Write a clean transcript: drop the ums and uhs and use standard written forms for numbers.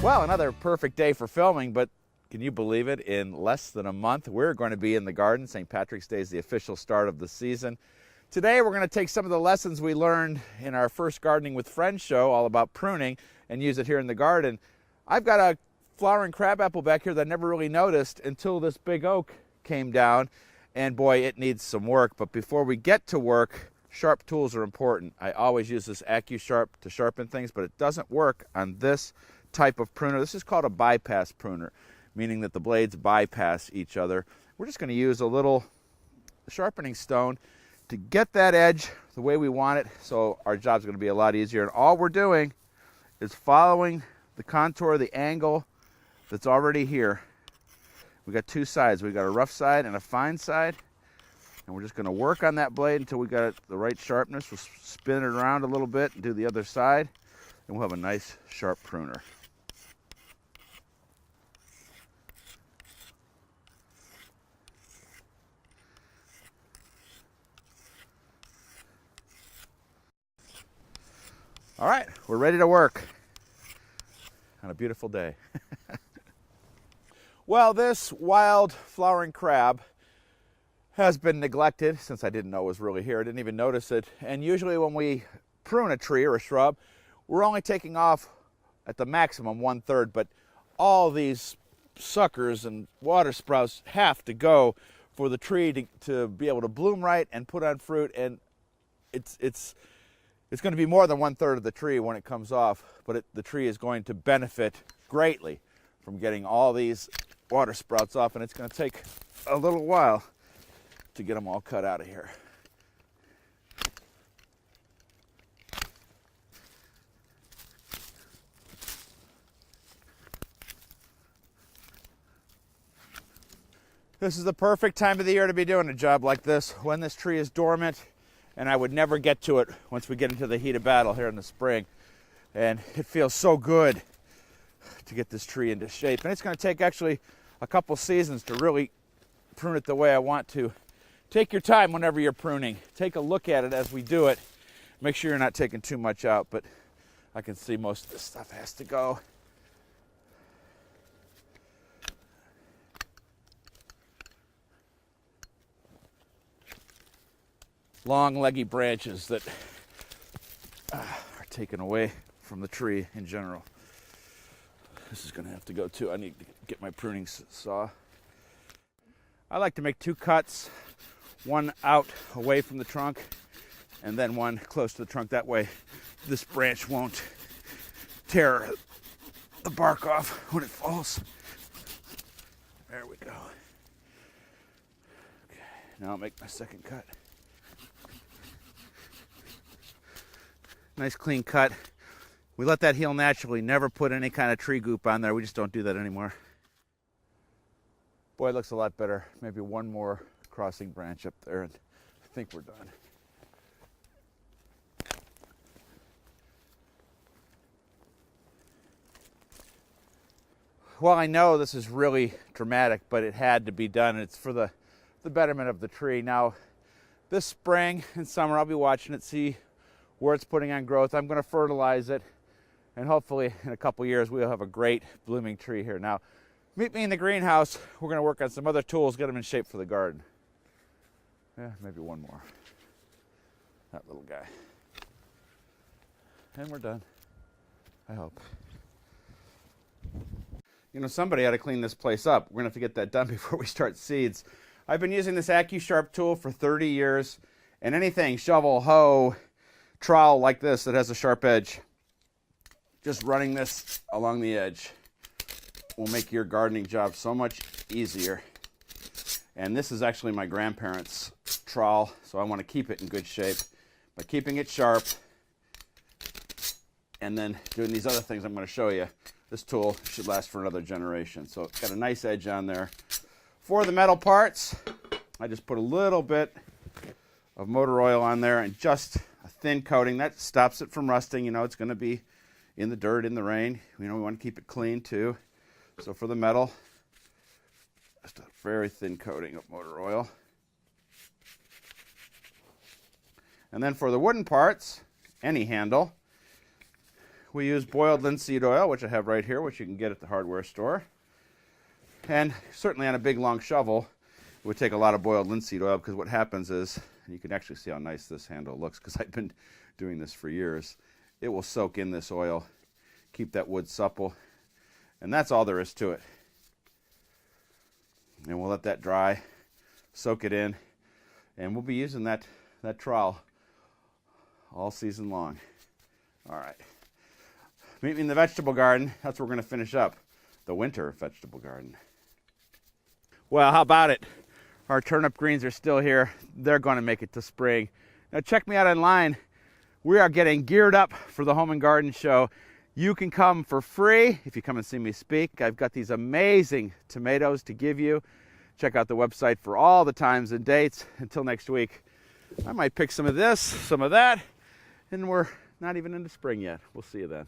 Well, another perfect day for filming, but can you believe it? In less than a month, we're going to be in the garden. St. Patrick's Day is the official start of the season. Today, we're going to take some of the lessons we learned in our first Gardening with Friends show, all about pruning, and use it here in the garden. I've got a flowering crabapple back here that I never really noticed until this big oak came down, and boy, it needs some work. But before we get to work, sharp tools are important. I always use this AccuSharp to sharpen things, but it doesn't work on this type of pruner. This is called a bypass pruner, meaning that the blades bypass each other. We're just going to use a little sharpening stone to get that edge the way we want it, so our job's going to be a lot easier. And all we're doing is following the contour, the angle that's already here. We got two sides. We got a rough side and a fine side, and we're just going to work on that blade until we got it the right sharpness. We'll spin it around a little bit and do the other side, and we'll have a nice sharp pruner. All right, we're ready to work on a beautiful day. Well, this wild flowering crab has been neglected since I didn't know it was really here. I didn't even notice it. And usually when we prune a tree or a shrub, we're only taking off at the maximum 1/3, but all these suckers and water sprouts have to go for the tree to be able to bloom right and put on fruit. And it's going to be more than 1/3 of the tree when it comes off, but the tree is going to benefit greatly from getting all these water sprouts off, and it's going to take a little while to get them all cut out of here. This is the perfect time of the year to be doing a job like this, when this tree is dormant, and I would never get to it once we get into the heat of battle here in the spring. And it feels so good to get this tree into shape. And it's going to take actually a couple seasons to really prune it the way I want to. Take your time whenever you're pruning. Take a look at it as we do it. Make sure you're not taking too much out, but I can see most of this stuff has to go. Long, leggy branches that are taken away from the tree in general. This is going to have to go too. I need to get my pruning saw. I like to make two cuts, one out away from the trunk and then one close to the trunk. That way this branch won't tear the bark off when it falls. There we go. Okay, now I'll make my second cut. Nice clean cut. We let that heal naturally, never put any kind of tree goop on there. We just don't do that anymore. Boy, it looks a lot better. Maybe one more crossing branch up there and I think we're done. Well, I know this is really dramatic, but it had to be done. It's for the betterment of the tree. Now, this spring and summer, I'll be watching it, see where it's putting on growth. I'm going to fertilize it, and hopefully in a couple years we'll have a great blooming tree here. Now, meet me in the greenhouse. We're going to work on some other tools, get them in shape for the garden. Yeah, maybe one more. That little guy. And we're done, I hope. You know, somebody ought to clean this place up. We're going to have to get that done before we start seeds. I've been using this AccuSharp tool for 30 years, and anything, shovel, hoe, trowel like this that has a sharp edge, just running this along the edge will make your gardening job so much easier. And this is actually my grandparents' trowel, so I want to keep it in good shape by keeping it sharp and then doing these other things I'm going to show you. This tool should last for another generation. So it's got a nice edge on there. For the metal parts, I just put a little bit of motor oil on there and just a thin coating. That stops it from rusting. You know, it's going to be in the dirt, in the rain. You know, we want to keep it clean too. So for the metal, just a very thin coating of motor oil. And then for the wooden parts, any handle, we use boiled linseed oil, which I have right here, which you can get at the hardware store. And certainly on a big long shovel, it would take a lot of boiled linseed oil, because what happens is, and you can actually see how nice this handle looks because I've been doing this for years, it will soak in this oil, keep that wood supple, and that's all there is to it. And we'll let that dry, soak it in, and we'll be using that trowel all season long. All right. Meet me in the vegetable garden. That's where we're going to finish up the winter vegetable garden. Well, how about it? Our turnip greens are still here. They're going to make it to spring. Now check me out online. We are getting geared up for the Home and Garden Show. You can come for free if you come and see me speak. I've got these amazing tomatoes to give you. Check out the website for all the times and dates. Until next week, I might pick some of this, some of that, and we're not even into spring yet. We'll see you then.